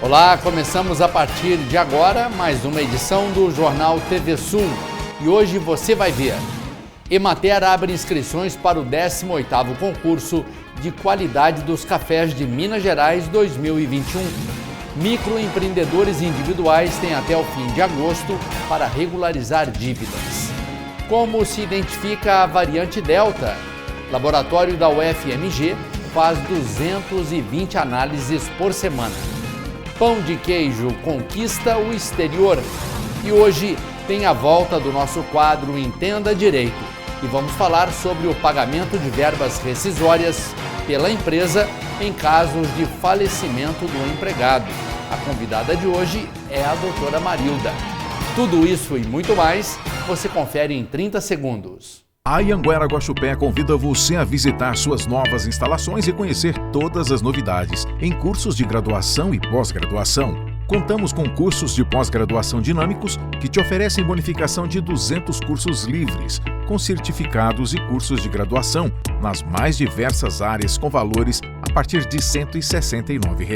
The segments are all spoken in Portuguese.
Olá, começamos a partir de agora mais uma edição do Jornal TV Sul. E hoje você vai ver: Emater abre inscrições para o 18º concurso de qualidade dos cafés de Minas Gerais 2021. Microempreendedores individuais têm até o fim de agosto para regularizar dívidas. Como se identifica a variante Delta? Laboratório da UFMG faz 220 análises por semana. Pão de queijo conquista o exterior. E hoje tem a volta do nosso quadro Entenda Direito. E vamos falar sobre o pagamento de verbas rescisórias pela empresa em casos de falecimento do empregado. A convidada de hoje é a doutora Marilda. Tudo isso e muito mais você confere em 30 segundos. A Anhanguera Guaxupé convida você a visitar suas novas instalações e conhecer todas as novidades em cursos de graduação e pós-graduação. Contamos com cursos de pós-graduação dinâmicos que te oferecem bonificação de 200 cursos livres, com certificados e cursos de graduação nas mais diversas áreas com valores a partir de R$ 169.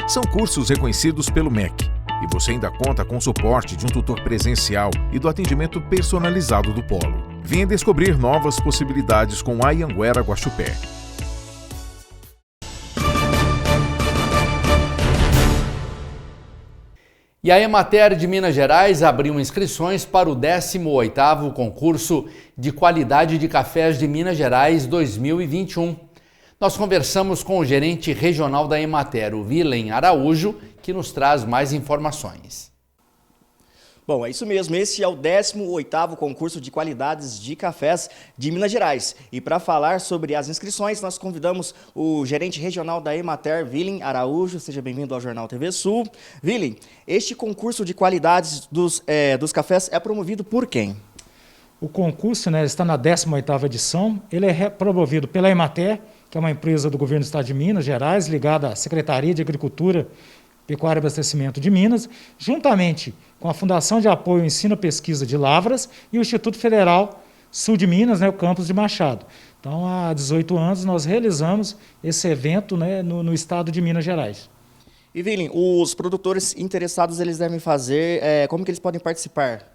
São cursos reconhecidos pelo MEC. E você ainda conta com o suporte de um tutor presencial e do atendimento personalizado do polo. Venha descobrir novas possibilidades com a Anhanguera Guaxupé. E a Emater de Minas Gerais abriu inscrições para o 18º concurso de qualidade de cafés de Minas Gerais 2021. Nós conversamos com o gerente regional da Emater, o Vilen Araújo, que nos traz mais informações. Bom, é isso mesmo, esse é o 18º concurso de qualidades de cafés de Minas Gerais. E para falar sobre as inscrições, nós convidamos o gerente regional da Emater, Vilen Araújo. Seja bem-vindo ao Jornal TV Sul. Vilen, este concurso de qualidades dos cafés é promovido por quem? O concurso, está na 18ª edição. Ele é promovido pela Emater, que é uma empresa do governo do estado de Minas Gerais, ligada à Secretaria de Agricultura, Pecuária e Abastecimento de Minas, juntamente com a Fundação de Apoio ao Ensino e Pesquisa de Lavras e o Instituto Federal Sul de Minas, o campus de Machado. Então, há 18 anos, nós realizamos esse evento no estado de Minas Gerais. E, Vilen, os produtores interessados, eles devem fazer, como que eles podem participar?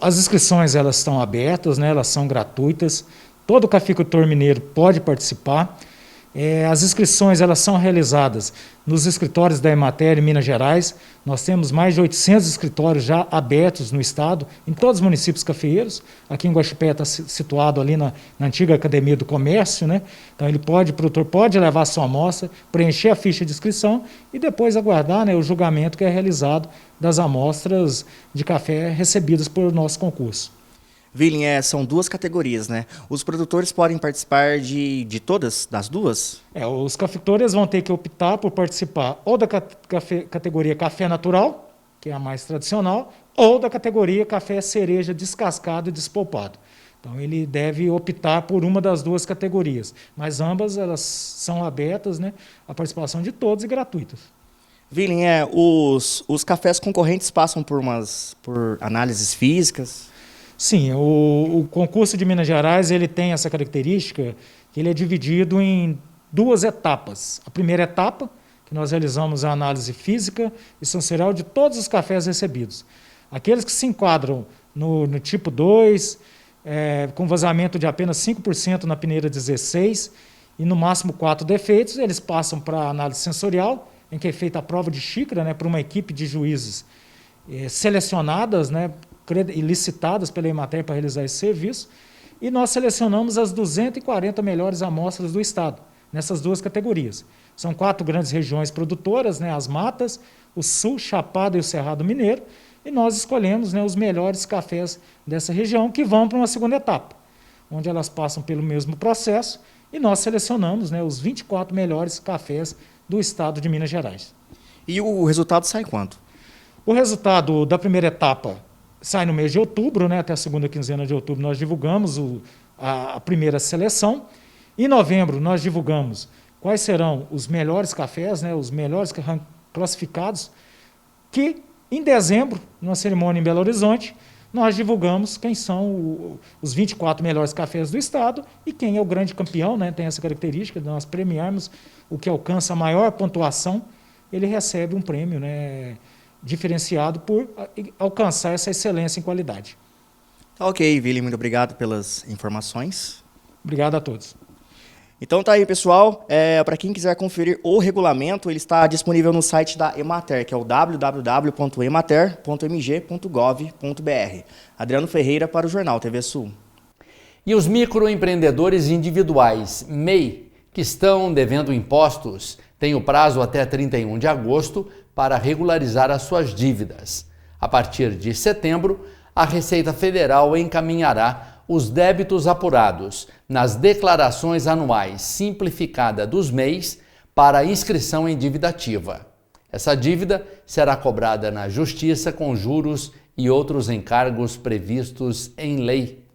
As inscrições elas estão abertas, elas são gratuitas, todo cafeicultor mineiro pode participar. As inscrições elas são realizadas nos escritórios da Emater em Minas Gerais. Nós temos mais de 800 escritórios já abertos no estado, em todos os municípios cafeeiros. Aqui em Guaxupé está situado ali na antiga Academia do Comércio, Então o produtor pode levar a sua amostra, preencher a ficha de inscrição e depois aguardar o julgamento que é realizado das amostras de café recebidas por nosso concurso. Vilen, são duas categorias, Os produtores podem participar de todas, das duas? Os cafeicultores vão ter que optar por participar ou da categoria café natural, que é a mais tradicional, ou da categoria café cereja descascado e despolpado. Então ele deve optar por uma das duas categorias, mas ambas elas são abertas, a participação de todos e gratuitas. Vilen, os cafés concorrentes passam por análises físicas? Sim, o concurso de Minas Gerais ele tem essa característica que ele é dividido em duas etapas. A primeira etapa, que nós realizamos a análise física e sensorial de todos os cafés recebidos. Aqueles que se enquadram no tipo 2, com vazamento de apenas 5% na peneira 16 e no máximo 4 defeitos, eles passam para a análise sensorial, em que é feita a prova de xícara por uma equipe de juízes selecionadas, e licitadas pela Emater para realizar esse serviço, e nós selecionamos as 240 melhores amostras do estado, nessas duas categorias. São 4 grandes regiões produtoras, as Matas, o Sul, Chapada e o Cerrado Mineiro, e nós escolhemos os melhores cafés dessa região, que vão para uma segunda etapa, onde elas passam pelo mesmo processo, e nós selecionamos os 24 melhores cafés do estado de Minas Gerais. E o resultado sai quando? O resultado da primeira etapa sai no mês de outubro, até a segunda quinzena de outubro nós divulgamos a primeira seleção. Em novembro nós divulgamos quais serão os melhores cafés, os melhores classificados, que em dezembro, numa cerimônia em Belo Horizonte, nós divulgamos quem são os 24 melhores cafés do estado e quem é o grande campeão, tem essa característica de nós premiarmos o que alcança a maior pontuação ele recebe um prêmio, né, diferenciado por alcançar essa excelência em qualidade. Ok, Vili, muito obrigado pelas informações. Obrigado a todos. Então tá aí, pessoal. Para quem quiser conferir o regulamento, ele está disponível no site da Emater, que é o www.emater.mg.gov.br. Adriano Ferreira para o Jornal TV Sul. E os microempreendedores individuais, MEI, que estão devendo impostos, têm o prazo até 31 de agosto para regularizar as suas dívidas. A partir de setembro, a Receita Federal encaminhará os débitos apurados nas declarações anuais simplificada dos MEIs para inscrição em dívida ativa. Essa dívida será cobrada na Justiça com juros e outros encargos previstos em lei.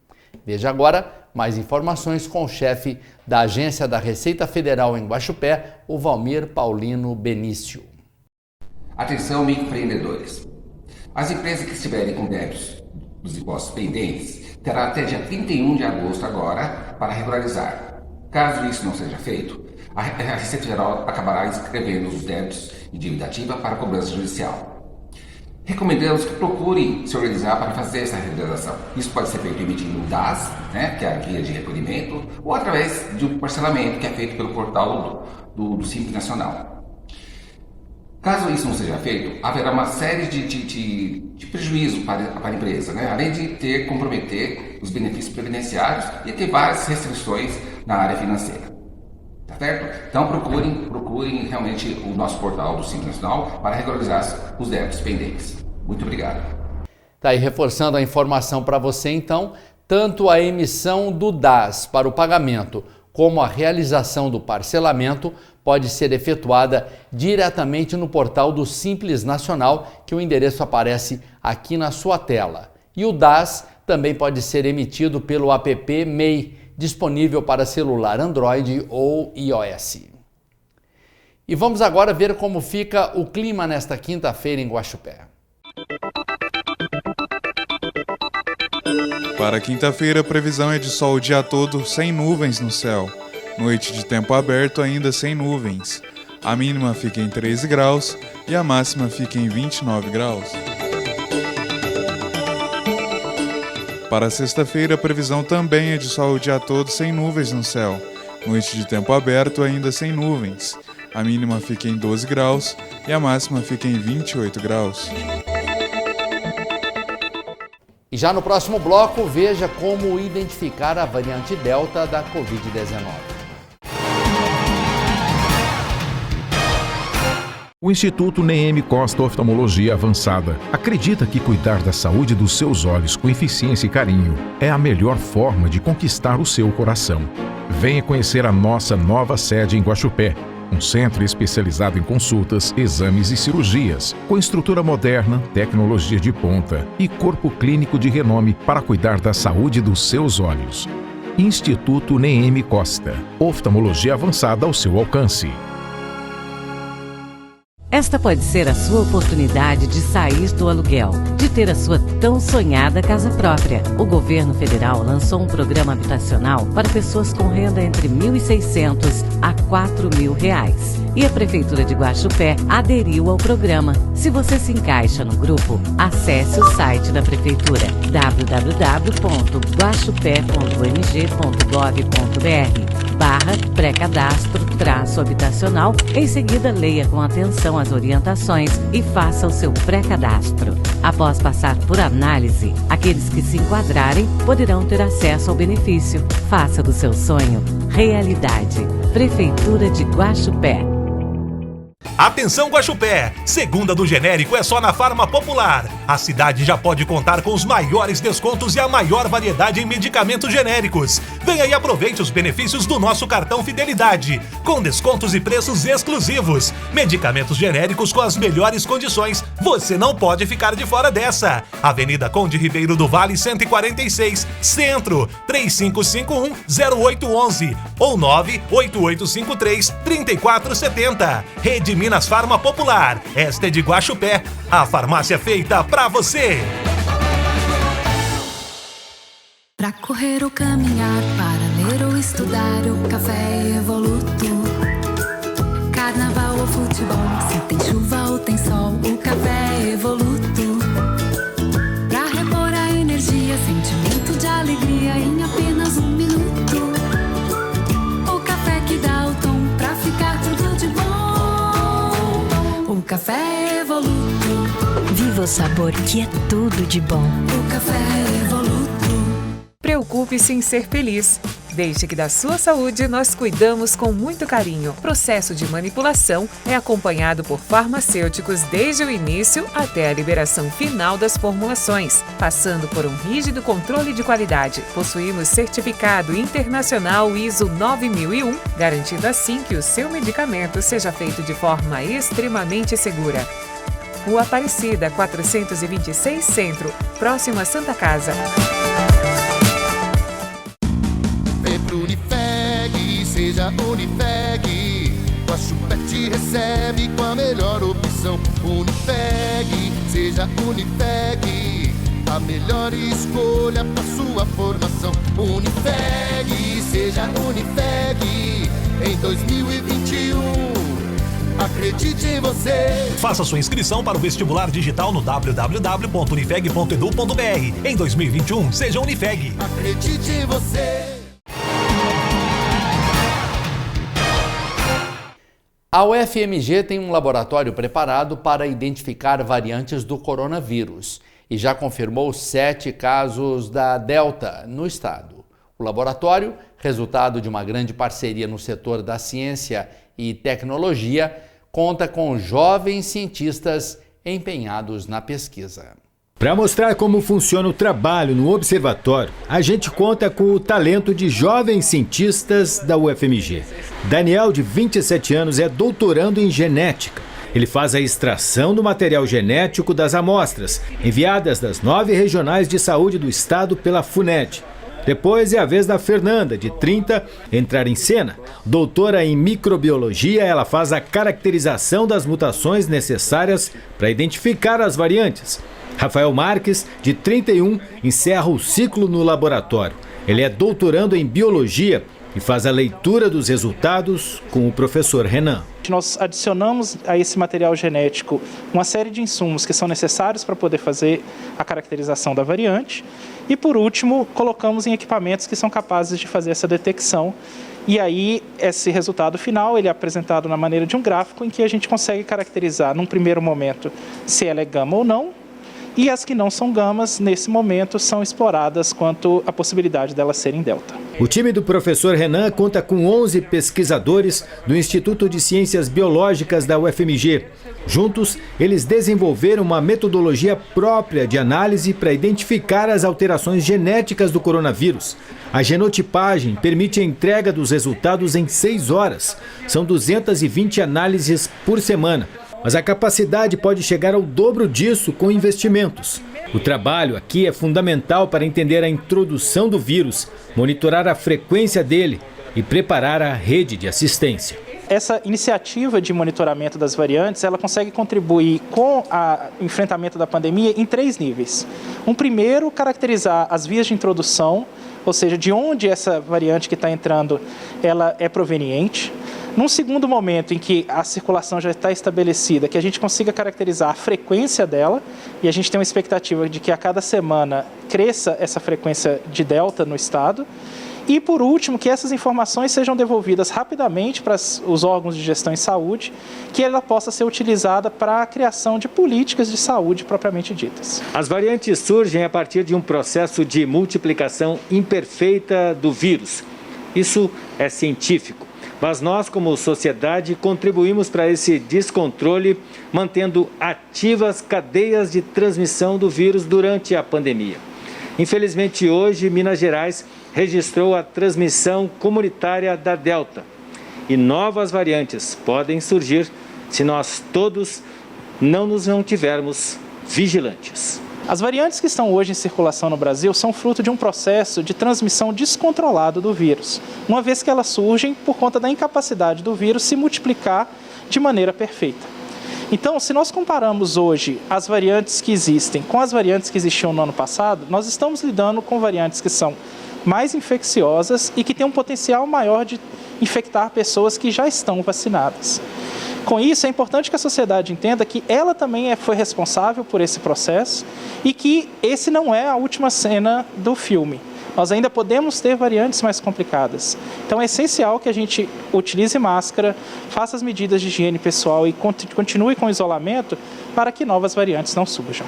Veja agora mais informações com o chefe da Agência da Receita Federal em Guaxupé, o Valmir Paulino Benício. Atenção, microempreendedores. As empresas que estiverem com débitos dos impostos pendentes terá até dia 31 de agosto agora para regularizar. Caso isso não seja feito, a Receita Federal acabará inscrevendo os débitos em dívida ativa para cobrança judicial. Recomendamos que procurem se organizar para fazer essa regularização. Isso pode ser feito emitindo um DAS, que é a guia de recolhimento, ou através de um parcelamento que é feito pelo portal do Simples Nacional. Caso isso não seja feito, haverá uma série de prejuízos para a empresa, além de comprometer os benefícios previdenciários e ter várias restrições na área financeira. Tá certo? Então procurem realmente o nosso portal do Simples Nacional para regularizar os débitos pendentes. Muito obrigado. Tá aí reforçando a informação para você então, tanto a emissão do DAS para o pagamento como a realização do parcelamento pode ser efetuada diretamente no portal do Simples Nacional, que o endereço aparece aqui na sua tela. E o DAS também pode ser emitido pelo app MEI, disponível para celular Android ou iOS. E vamos agora ver como fica o clima nesta quinta-feira em Guaxupé. Para quinta-feira, a previsão é de sol o dia todo, sem nuvens no céu. Noite de tempo aberto, ainda sem nuvens. A mínima fica em 13 graus e a máxima fica em 29 graus. Para sexta-feira, a previsão também é de sol o dia todo, sem nuvens no céu. Noite de tempo aberto, ainda sem nuvens. A mínima fica em 12 graus e a máxima fica em 28 graus. E já no próximo bloco, veja como identificar a variante Delta da Covid-19. O Instituto Neemi Costa Oftalmologia Avançada acredita que cuidar da saúde dos seus olhos com eficiência e carinho é a melhor forma de conquistar o seu coração. Venha conhecer a nossa nova sede em Guaxupé, um centro especializado em consultas, exames e cirurgias, com estrutura moderna, tecnologia de ponta e corpo clínico de renome para cuidar da saúde dos seus olhos. Instituto Neemi Costa, oftalmologia avançada ao seu alcance. Esta pode ser a sua oportunidade de sair do aluguel, de ter a sua tão sonhada casa própria. O governo federal lançou um programa habitacional para pessoas com renda entre R$ 1.600 a R$ 4.000. E a Prefeitura de Guaxupé aderiu ao programa. Se você se encaixa no grupo, acesse o site da Prefeitura www.guaxupé.mg.gov.br/pré-cadastro-habitacional. Em seguida, leia com atenção as orientações e faça o seu pré-cadastro. Após passar por análise, aqueles que se enquadrarem poderão ter acesso ao benefício. Faça do seu sonho realidade. Prefeitura de Guaxupé. Atenção Guaxupé! Segunda do genérico é só na Farma Popular. A cidade já pode contar com os maiores descontos e a maior variedade em medicamentos genéricos. Venha e aproveite os benefícios do nosso cartão Fidelidade, com descontos e preços exclusivos. Medicamentos genéricos com as melhores condições. Você não pode ficar de fora dessa. Avenida Conde Ribeiro do Vale 146, Centro, 3551-0811 ou 98853-3470. Rede Minas Farma Popular. Esta é de Guaxupé, a farmácia feita pra você. Pra correr ou caminhar, para ler ou estudar, o café é Evoluto. Carnaval ou futebol, se tem café Evoluto. Viva o sabor que é tudo de bom. O café Evoluto. Preocupe-se em ser feliz. Deixe que da sua saúde nós cuidamos com muito carinho. O processo de manipulação é acompanhado por farmacêuticos desde o início até a liberação final das formulações, passando por um rígido controle de qualidade. Possuímos certificado internacional ISO 9001, garantindo assim que o seu medicamento seja feito de forma extremamente segura. Rua Aparecida, 426 Centro, próximo a Santa Casa. Seja Unifeg, a Chupé te recebe com a melhor opção. Unifeg, seja Unifeg, a melhor escolha para sua formação. Unifeg, seja Unifeg, em 2021, acredite em você. Faça sua inscrição para o vestibular digital no www.unifeg.edu.br. Em 2021, seja Unifeg. Acredite em você. A UFMG tem um laboratório preparado para identificar variantes do coronavírus e já confirmou 7 casos da Delta no estado. O laboratório, resultado de uma grande parceria no setor da ciência e tecnologia, conta com jovens cientistas empenhados na pesquisa. Para mostrar como funciona o trabalho no observatório, a gente conta com o talento de jovens cientistas da UFMG. Daniel, de 27 anos, é doutorando em genética. Ele faz a extração do material genético das amostras, enviadas das 9 regionais de saúde do estado pela FUNED. Depois é a vez da Fernanda, de 30, entrar em cena. Doutora em microbiologia, ela faz a caracterização das mutações necessárias para identificar as variantes. Rafael Marques, de 31, encerra o ciclo no laboratório. Ele é doutorando em biologia e faz a leitura dos resultados com o professor Renan. Nós adicionamos a esse material genético uma série de insumos que são necessários para poder fazer a caracterização da variante e, por último, colocamos em equipamentos que são capazes de fazer essa detecção. E aí, esse resultado final ele é apresentado na maneira de um gráfico em que a gente consegue caracterizar, num primeiro momento, se ela é gama ou não. E as que não são gamas, nesse momento, são exploradas quanto à possibilidade delas serem delta. O time do professor Renan conta com 11 pesquisadores do Instituto de Ciências Biológicas da UFMG. Juntos, eles desenvolveram uma metodologia própria de análise para identificar as alterações genéticas do coronavírus. A genotipagem permite a entrega dos resultados em 6 horas. São 220 análises por semana. Mas a capacidade pode chegar ao dobro disso com investimentos. O trabalho aqui é fundamental para entender a introdução do vírus, monitorar a frequência dele e preparar a rede de assistência. Essa iniciativa de monitoramento das variantes, ela consegue contribuir com o enfrentamento da pandemia em 3 níveis. Um primeiro, caracterizar as vias de introdução, ou seja, de onde essa variante que está entrando, ela é proveniente. Num segundo momento em que a circulação já está estabelecida, que a gente consiga caracterizar a frequência dela, e a gente tem uma expectativa de que a cada semana cresça essa frequência de delta no estado. E, por último, que essas informações sejam devolvidas rapidamente para os órgãos de gestão em saúde, que ela possa ser utilizada para a criação de políticas de saúde propriamente ditas. As variantes surgem a partir de um processo de multiplicação imperfeita do vírus. Isso é científico. Mas nós, como sociedade, contribuímos para esse descontrole, mantendo ativas cadeias de transmissão do vírus durante a pandemia. Infelizmente, hoje, Minas Gerais registrou a transmissão comunitária da Delta. E novas variantes podem surgir se nós todos não nos mantivermos vigilantes. As variantes que estão hoje em circulação no Brasil são fruto de um processo de transmissão descontrolado do vírus, uma vez que elas surgem por conta da incapacidade do vírus se multiplicar de maneira perfeita. Então, se nós comparamos hoje as variantes que existem com as variantes que existiam no ano passado, nós estamos lidando com variantes que são mais infecciosas e que têm um potencial maior de infectar pessoas que já estão vacinadas. Com isso, é importante que a sociedade entenda que ela também foi responsável por esse processo e que esse não é a última cena do filme, nós ainda podemos ter variantes mais complicadas. Então é essencial que a gente utilize máscara, faça as medidas de higiene pessoal e continue com o isolamento para que novas variantes não surjam.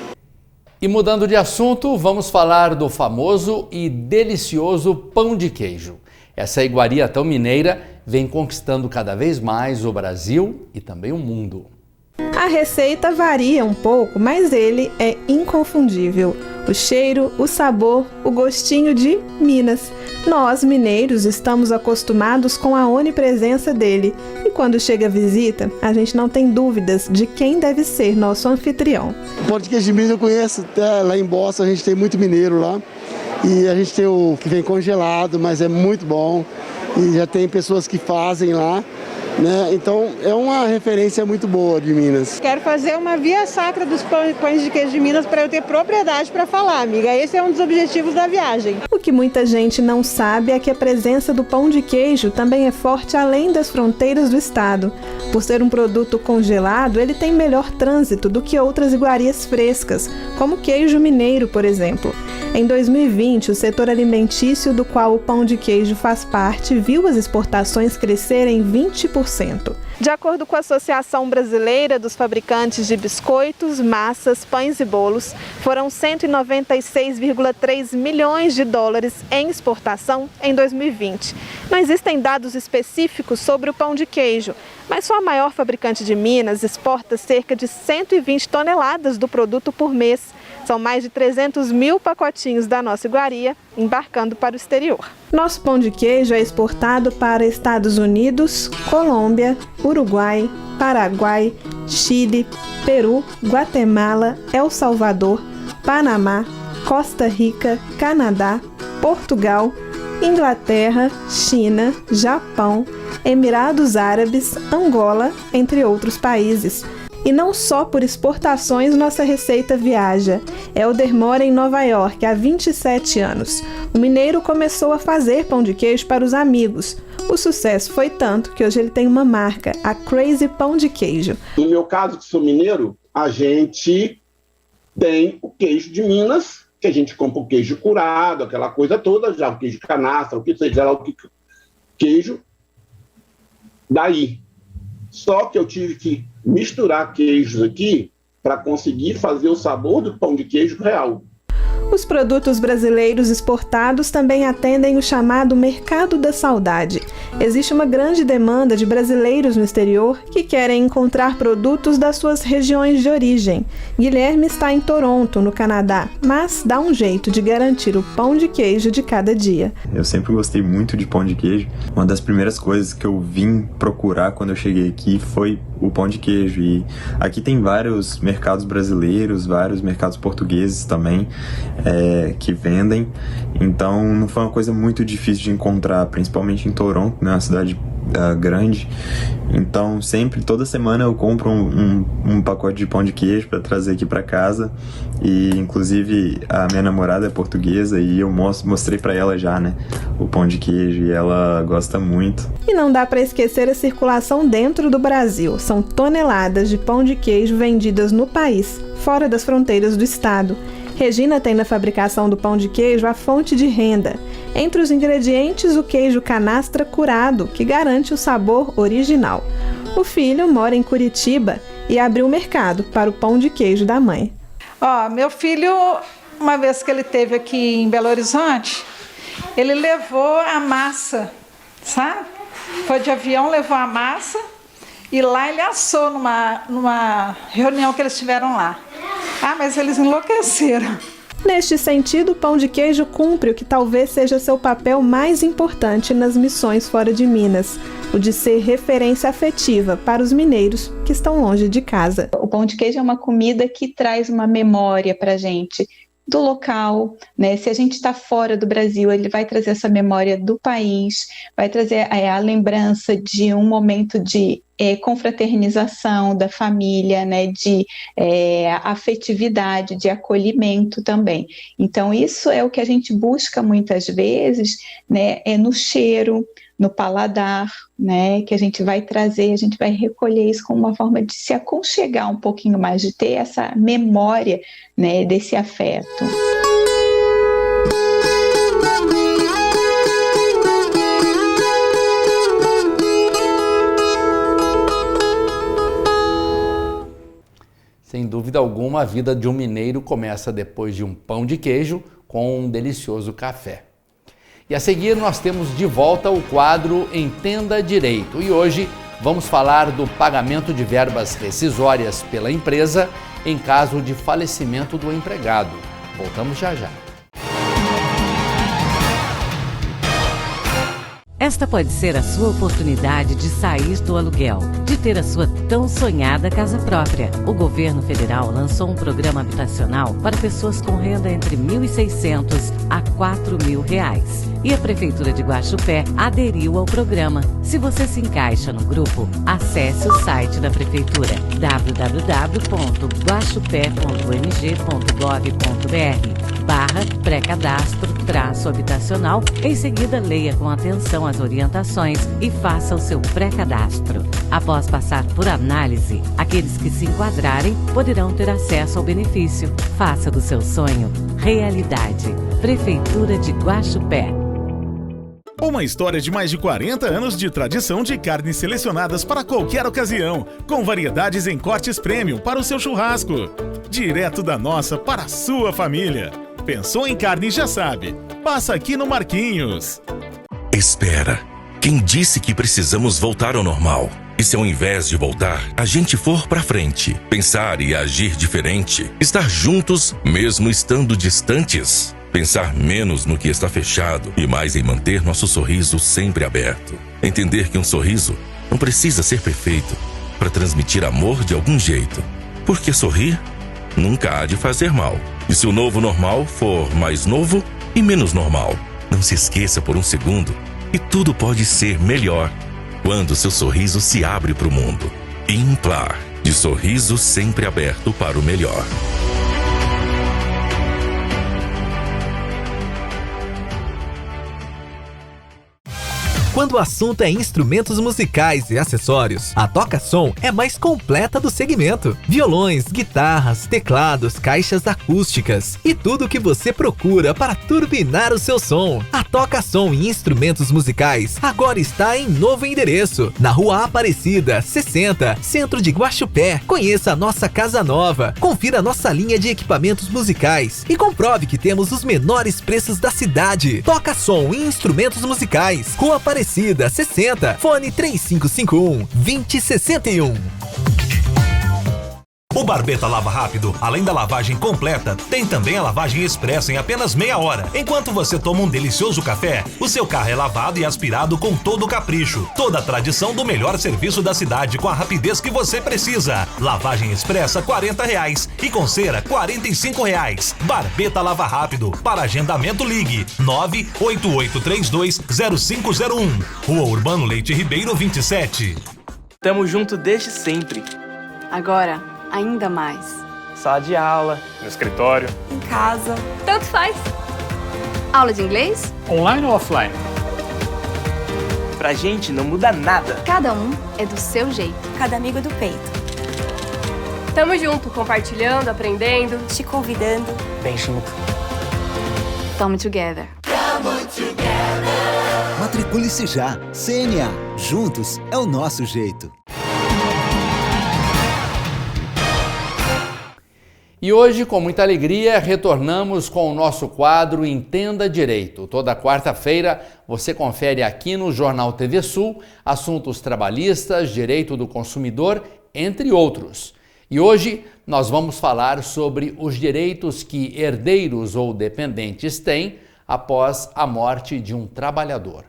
E mudando de assunto, vamos falar do famoso e delicioso pão de queijo. Essa iguaria tão mineira vem conquistando cada vez mais o Brasil e também o mundo. A receita varia um pouco, mas ele é inconfundível. O cheiro, o sabor, o gostinho de Minas. Nós, mineiros, estamos acostumados com a onipresença dele. E quando chega a visita, a gente não tem dúvidas de quem deve ser nosso anfitrião. O pão de queijo de Minas eu conheço, lá em Boston a gente tem muito mineiro lá. E a gente tem o que vem congelado, mas é muito bom. E já tem pessoas que fazem lá. Né? Então é uma referência muito boa de Minas. Quero fazer uma via sacra dos pães de queijo de Minas para eu ter propriedade para falar, amiga. Esse é um dos objetivos da viagem. O que muita gente não sabe é que a presença do pão de queijo também é forte além das fronteiras do estado. Por ser um produto congelado, ele tem melhor trânsito do que outras iguarias frescas, como o queijo mineiro, por exemplo. Em 2020, o setor alimentício do qual o pão de queijo faz parte viu as exportações crescerem 20%. De acordo com a Associação Brasileira dos Fabricantes de Biscoitos, Massas, Pães e Bolos, foram 196,3 milhões de dólares em exportação em 2020. Não existem dados específicos sobre o pão de queijo, mas só a maior fabricante de Minas exporta cerca de 120 toneladas do produto por mês. São mais de 300 mil pacotinhos da nossa iguaria embarcando para o exterior. Nosso pão de queijo é exportado para Estados Unidos, Colômbia, Uruguai, Paraguai, Chile, Peru, Guatemala, El Salvador, Panamá, Costa Rica, Canadá, Portugal, Inglaterra, China, Japão, Emirados Árabes, Angola, entre outros países. E não só por exportações nossa receita viaja. Helder mora em Nova York há 27 anos. O mineiro começou a fazer pão de queijo para os amigos. O sucesso foi tanto que hoje ele tem uma marca, a Crazy Pão de Queijo. No meu caso, que sou mineiro, a gente tem o queijo de Minas, que a gente compra o queijo curado, aquela coisa toda, já o queijo canastra, o que seja lá, o queijo daí. Só que eu tive que misturar queijos aqui para conseguir fazer o sabor do pão de queijo real. Os produtos brasileiros exportados também atendem o chamado mercado da saudade. Existe uma grande demanda de brasileiros no exterior que querem encontrar produtos das suas regiões de origem. Guilherme está em Toronto, no Canadá, mas dá um jeito de garantir o pão de queijo de cada dia. Eu sempre gostei muito de pão de queijo. Uma das primeiras coisas que eu vim procurar quando eu cheguei aqui foi o pão de queijo. E aqui tem vários mercados brasileiros, vários mercados portugueses também, que vendem. Então não foi uma coisa muito difícil de encontrar, principalmente em Toronto, né, uma cidade grande. Então sempre, toda semana eu compro um pacote de pão de queijo para trazer aqui para casa. E inclusive a minha namorada é portuguesa e eu mostrei para ela já, né, o pão de queijo, e ela gosta muito. E não dá para esquecer a circulação dentro do Brasil. São toneladas de pão de queijo vendidas no país, fora das fronteiras do estado. Regina tem na fabricação do pão de queijo a fonte de renda. Entre os ingredientes, o queijo canastra curado, que garante o sabor original. O filho mora em Curitiba e abriu o mercado para o pão de queijo da mãe. Meu filho, uma vez que ele esteve aqui em Belo Horizonte, ele levou a massa, sabe? Foi de avião, levou a massa e lá ele assou numa reunião que eles tiveram lá. Mas eles enlouqueceram. Neste sentido, o pão de queijo cumpre o que talvez seja seu papel mais importante nas missões fora de Minas, o de ser referência afetiva para os mineiros que estão longe de casa. O pão de queijo é uma comida que traz uma memória para a gente do local, né? Se a gente está fora do Brasil, ele vai trazer essa memória do país, vai trazer a lembrança de um momento de confraternização da família, né? De afetividade, de acolhimento também. Então isso é o que a gente busca muitas vezes, né? No cheiro, no paladar, né, que a gente vai trazer, a gente vai recolher isso como uma forma de se aconchegar um pouquinho mais, de ter essa memória, né, desse afeto. dúvida alguma, a vida de um mineiro começa depois de um pão de queijo com um delicioso café. E a seguir nós temos de volta o quadro Entenda Direito. E hoje vamos falar do pagamento de verbas rescisórias pela empresa em caso de falecimento do empregado. Voltamos já já. Esta pode ser a sua oportunidade de sair do aluguel, de ter a sua tão sonhada casa própria. O governo federal lançou um programa habitacional para pessoas com renda entre R$ 1.600 a R$ 4.000. E a Prefeitura de Guaxupé aderiu ao programa. Se você se encaixa no grupo, acesse o site da Prefeitura www.guaxupé.mg.gov.br/pré-cadastro-habitacional. Em seguida, leia com atenção as orientações e faça o seu pré-cadastro. Após passar por análise, aqueles que se enquadrarem poderão ter acesso ao benefício. Faça do seu sonho realidade. Prefeitura de Guaxupé. Uma história de mais de 40 anos de tradição de carnes selecionadas para qualquer ocasião, com variedades em cortes premium para o seu churrasco. Direto da nossa para a sua família. Pensou em carne, já sabe. Passa aqui no Marquinhos. Espera. Quem disse que precisamos voltar ao normal? E se ao invés de voltar, a gente for pra frente, pensar e agir diferente, estar juntos mesmo estando distantes? Pensar menos no que está fechado e mais em manter nosso sorriso sempre aberto. Entender que um sorriso não precisa ser perfeito para transmitir amor de algum jeito. Porque sorrir nunca há de fazer mal. E se o novo normal for mais novo e menos normal, não se esqueça por um segundo que tudo pode ser melhor quando seu sorriso se abre para o mundo. Implar, de sorriso sempre aberto para o melhor. Quando o assunto é instrumentos musicais e acessórios, a Toca Som é mais completa do segmento. Violões, guitarras, teclados, caixas acústicas e tudo o que você procura para turbinar o seu som. A Toca Som e Instrumentos Musicais agora está em novo endereço, na Rua Aparecida, 60, Centro de Guaxupé. Conheça a nossa casa nova, confira a nossa linha de equipamentos musicais e comprove que temos os menores preços da cidade. Toca Som e Instrumentos Musicais, Rua Aparecida 60, fone 3551-2061. O Barbeta Lava Rápido, além da lavagem completa, tem também a lavagem expressa em apenas meia hora. Enquanto você toma um delicioso café, o seu carro é lavado e aspirado com todo o capricho. Toda a tradição do melhor serviço da cidade com a rapidez que você precisa. Lavagem expressa R$40 e com cera R$45. Barbeta Lava Rápido. Para agendamento ligue 988320501. Rua Urbano Leite Ribeiro 27. Tamo junto desde sempre. Agora, ainda mais. Sala de aula, no escritório, em casa, tanto faz. Aula de inglês? Online ou offline? Pra gente não muda nada. Cada um é do seu jeito. Cada amigo do peito. Tamo junto, compartilhando, aprendendo, te convidando. Bem junto. Tamo together. Tamo together. Matricule-se já. CNA. Juntos é o nosso jeito. E hoje, com muita alegria, retornamos com o nosso quadro Entenda Direito. Toda quarta-feira você confere aqui no Jornal TV Sul assuntos trabalhistas, direito do consumidor, entre outros. E hoje nós vamos falar sobre os direitos que herdeiros ou dependentes têm após a morte de um trabalhador.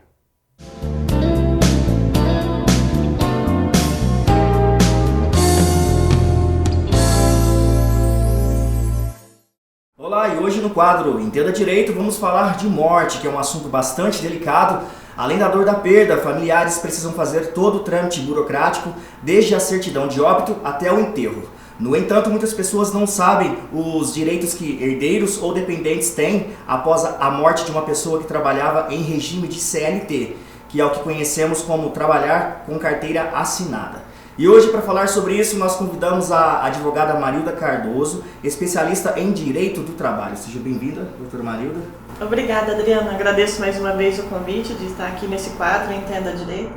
Olá, e hoje no quadro Entenda Direito vamos falar de morte, que é um assunto bastante delicado. Além da dor da perda, familiares precisam fazer todo o trâmite burocrático, desde a certidão de óbito até o enterro. No entanto, muitas pessoas não sabem os direitos que herdeiros ou dependentes têm após a morte de uma pessoa que trabalhava em regime de CLT, que é o que conhecemos como trabalhar com carteira assinada. E hoje, para falar sobre isso, nós convidamos a advogada Marilda Cardoso, especialista em Direito do Trabalho. Seja bem-vinda, doutora Marilda. Obrigada, Adriana. Agradeço mais uma vez o convite de estar aqui nesse quadro Entenda Direito.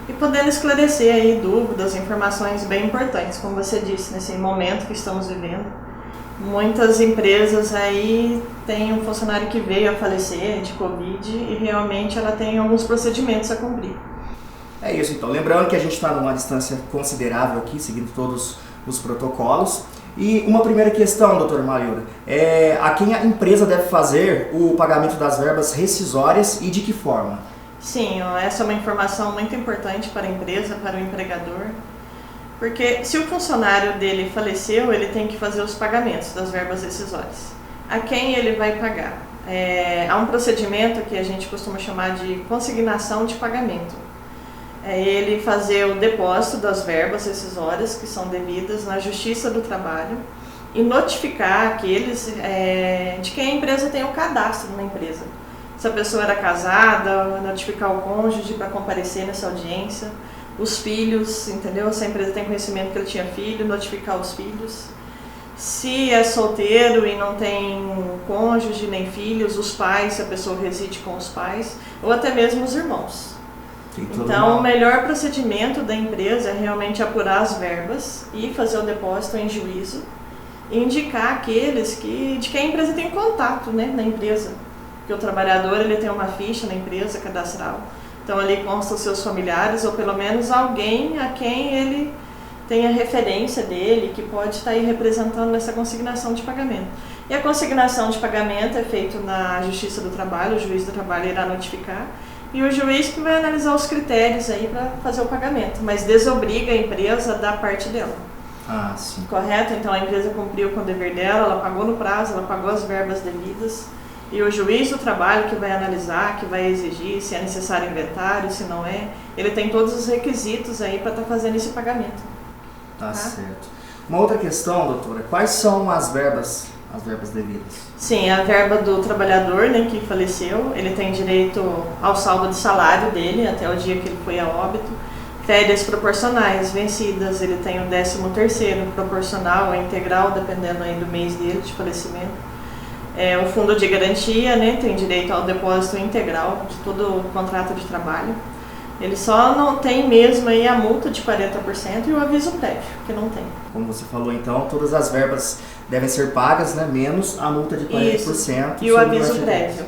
e podendo esclarecer aí dúvidas, informações bem importantes, como você disse, nesse momento que estamos vivendo. Muitas empresas aí têm um funcionário que veio a falecer de Covid e realmente ela tem alguns procedimentos a cumprir. É isso então, lembrando que a gente está numa distância considerável aqui, seguindo todos os protocolos. E uma primeira questão, doutora Marilda, a quem a empresa deve fazer o pagamento das verbas rescisórias e de que forma? Sim, essa é uma informação muito importante para a empresa, para o empregador, porque se o funcionário dele faleceu, ele tem que fazer os pagamentos das verbas rescisórias. A quem ele vai pagar? Há um procedimento que a gente costuma chamar de consignação de pagamento. É ele fazer o depósito das verbas rescisórias que são devidas na Justiça do Trabalho e notificar aqueles de quem a empresa tem o cadastro na empresa. Se a pessoa era casada, notificar o cônjuge para comparecer nessa audiência, os filhos, entendeu? Se a empresa tem conhecimento que ele tinha filho, notificar os filhos. Se é solteiro e não tem cônjuge nem filhos, os pais, se a pessoa reside com os pais, ou até mesmo os irmãos. Então, o melhor procedimento da empresa é realmente apurar as verbas e fazer o depósito em juízo e indicar aqueles de quem a empresa tem contato, né, na empresa. Porque o trabalhador ele tem uma ficha na empresa cadastral, então ali constam os seus familiares ou pelo menos alguém a quem ele tem a referência dele, que pode estar aí representando nessa consignação de pagamento. E a consignação de pagamento é feita na Justiça do Trabalho, o juiz do trabalho irá notificar, e o juiz que vai analisar os critérios aí para fazer o pagamento, mas desobriga a empresa da parte dela. Ah, sim. Correto? Então a empresa cumpriu com o dever dela, ela pagou no prazo, ela pagou as verbas devidas, e o juiz do trabalho que vai analisar, que vai exigir se é necessário inventário, se não é, ele tem todos os requisitos aí para estar fazendo esse pagamento. Tá certo. Uma outra questão, doutora, quais são as verbas devidas? Sim, a verba do trabalhador, né, que faleceu, ele tem direito ao saldo de salário dele até o dia que ele foi a óbito. Férias proporcionais vencidas, ele tem o 13º proporcional ou integral, dependendo aí do mês dele de falecimento. O fundo de garantia, né, tem direito ao depósito integral de todo o contrato de trabalho. Ele só não tem mesmo aí a multa de 40% e o aviso prévio, que não tem. Como você falou, então, todas as verbas devem ser pagas, né, menos a multa de 40%. Isso. E o aviso prévio.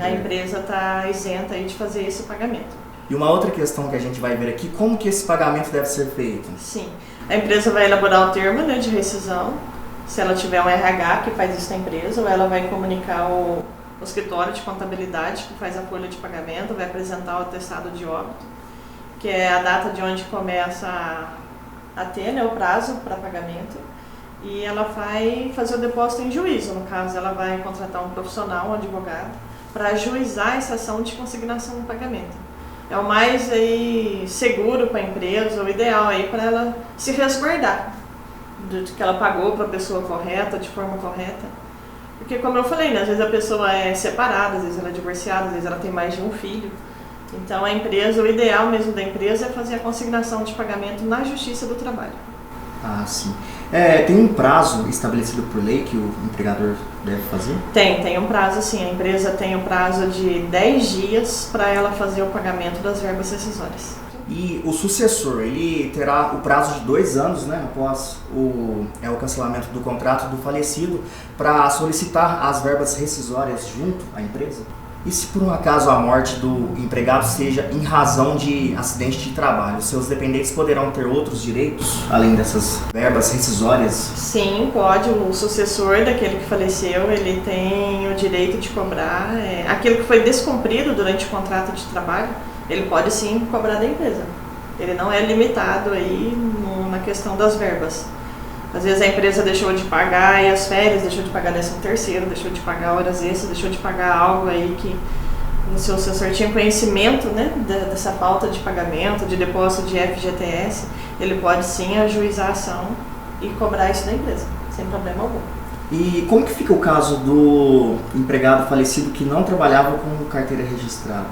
A empresa está isenta aí de fazer esse pagamento. E uma outra questão que a gente vai ver aqui, como que esse pagamento deve ser feito? Sim, a empresa vai elaborar o termo, né, de rescisão, se ela tiver um RH que faz isso na empresa, ou ela vai comunicar o escritório de contabilidade que faz a folha de pagamento, vai apresentar o atestado de óbito, que é a data de onde começa a ter, né, o prazo para pagamento, e ela vai fazer o depósito em juízo. No caso, ela vai contratar um profissional, um advogado, para ajuizar essa ação de consignação do pagamento. É o mais aí seguro para a empresa, o ideal aí para ela se resguardar de que ela pagou para a pessoa correta, de forma correta. Porque, como eu falei, né, às vezes a pessoa é separada, às vezes ela é divorciada, às vezes ela tem mais de um filho. Então, a empresa, o ideal mesmo da empresa é fazer a consignação de pagamento na Justiça do Trabalho. Ah, sim. Tem um prazo estabelecido por lei que o empregador deve fazer? Tem um prazo sim. A empresa tem o prazo de 10 dias para ela fazer o pagamento das verbas rescisórias. E o sucessor, ele terá o prazo de 2 anos, né, após o cancelamento do contrato do falecido, para solicitar as verbas rescisórias junto à empresa? E se por um acaso a morte do empregado seja em razão de acidente de trabalho, seus dependentes poderão ter outros direitos, além dessas verbas rescisórias? Sim, pode. O sucessor daquele que faleceu, ele tem o direito de cobrar aquilo que foi descumprido durante o contrato de trabalho, ele pode sim cobrar da empresa. Ele não é limitado aí na questão das verbas. Às vezes a empresa deixou de pagar aí as férias, deixou de pagar 13º, deixou de pagar horas extras, deixou de pagar algo aí que o seu sucessor tinha conhecimento, né, dessa falta de pagamento, de depósito de FGTS, ele pode sim ajuizar a ação e cobrar isso da empresa, sem problema algum. E como que fica o caso do empregado falecido que não trabalhava com carteira registrada?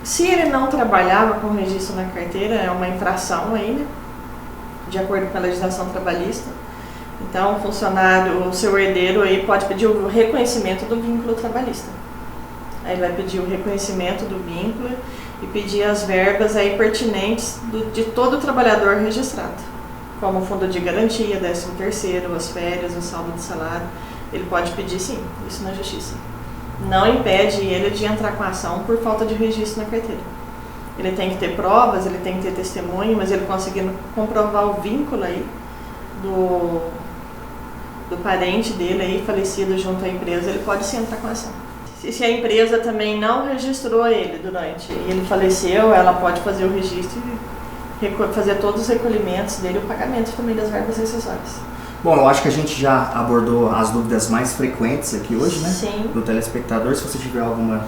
Se ele não trabalhava com registro na carteira, é uma infração aí, né, de acordo com a legislação trabalhista. Então, o funcionário, o seu herdeiro aí pode pedir o reconhecimento do vínculo trabalhista. Aí vai pedir o reconhecimento do vínculo e pedir as verbas aí pertinentes de todo trabalhador registrado, como o fundo de garantia, 13º, as férias, o saldo de salário. Ele pode pedir sim, isso na justiça. Não impede ele de entrar com a ação por falta de registro na carteira. Ele tem que ter provas, ele tem que ter testemunho, mas ele conseguindo comprovar o vínculo aí do parente dele aí falecido junto à empresa, ele pode sim entrar com a ação. Se a empresa também não registrou ele durante e ele faleceu, ela pode fazer o registro e fazer todos os recolhimentos dele e o pagamento também das verbas rescisórias. Bom, eu acho que a gente já abordou as dúvidas mais frequentes aqui hoje, né? Sim. Do telespectador. Se você tiver alguma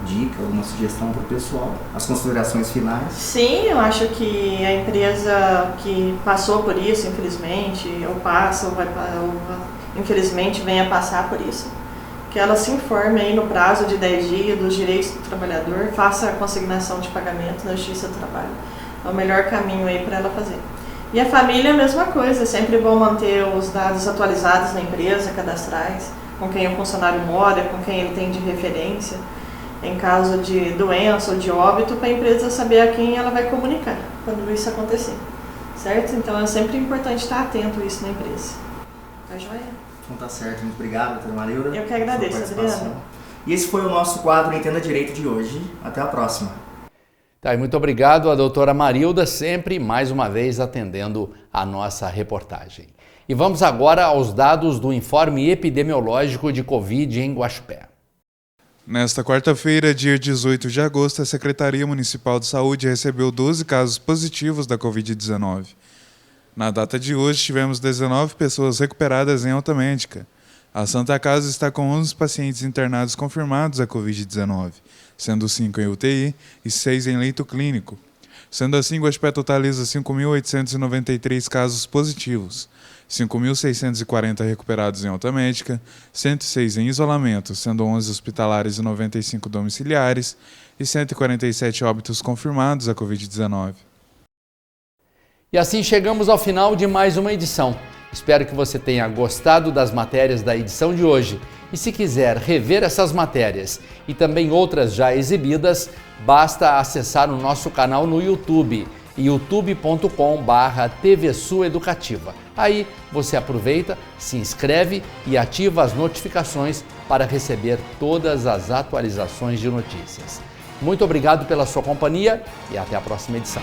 dica, alguma sugestão para o pessoal, as considerações finais. Sim, eu acho que a empresa que passou por isso, infelizmente, ou passa, ou infelizmente venha passar por isso, que ela se informe aí no prazo de 10 dias dos direitos do trabalhador, faça a consignação de pagamento na Justiça do Trabalho. É o melhor caminho aí para ela fazer. E a família é a mesma coisa, é sempre bom manter os dados atualizados na empresa, cadastrais, com quem o funcionário mora, com quem ele tem de referência, em caso de doença ou de óbito, para a empresa saber a quem ela vai comunicar quando isso acontecer, certo? Então é sempre importante estar atento a isso na empresa. Tá joia? Então tá certo, muito obrigado, doutora Marilda. Eu que agradeço, Adriana. E esse foi o nosso quadro Entenda Direito de hoje. Até a próxima. Tá, e muito obriguado à doutora Marilda, sempre mais uma vez atendendo a nossa reportagem. E vamos agora aos dados do informe epidemiológico de Covid em Guaxupé. Nesta quarta-feira, dia 18 de agosto, a Secretaria Municipal de Saúde recebeu 12 casos positivos da Covid-19. Na data de hoje, tivemos 19 pessoas recuperadas em alta médica. A Santa Casa está com 11 pacientes internados confirmados a Covid-19, sendo 5 em UTI e 6 em leito clínico. Sendo assim, Guaxupé totaliza 5.893 casos positivos, 5.640 recuperados em alta médica, 106 em isolamento, sendo 11 hospitalares e 95 domiciliares, e 147 óbitos confirmados a Covid-19. E assim chegamos ao final de mais uma edição. Espero que você tenha gostado das matérias da edição de hoje. E se quiser rever essas matérias e também outras já exibidas, basta acessar o nosso canal no YouTube, youtube.com/tvsueducativa. Aí você aproveita, se inscreve e ativa as notificações para receber todas as atualizações de notícias. Muito obrigado pela sua companhia e até a próxima edição.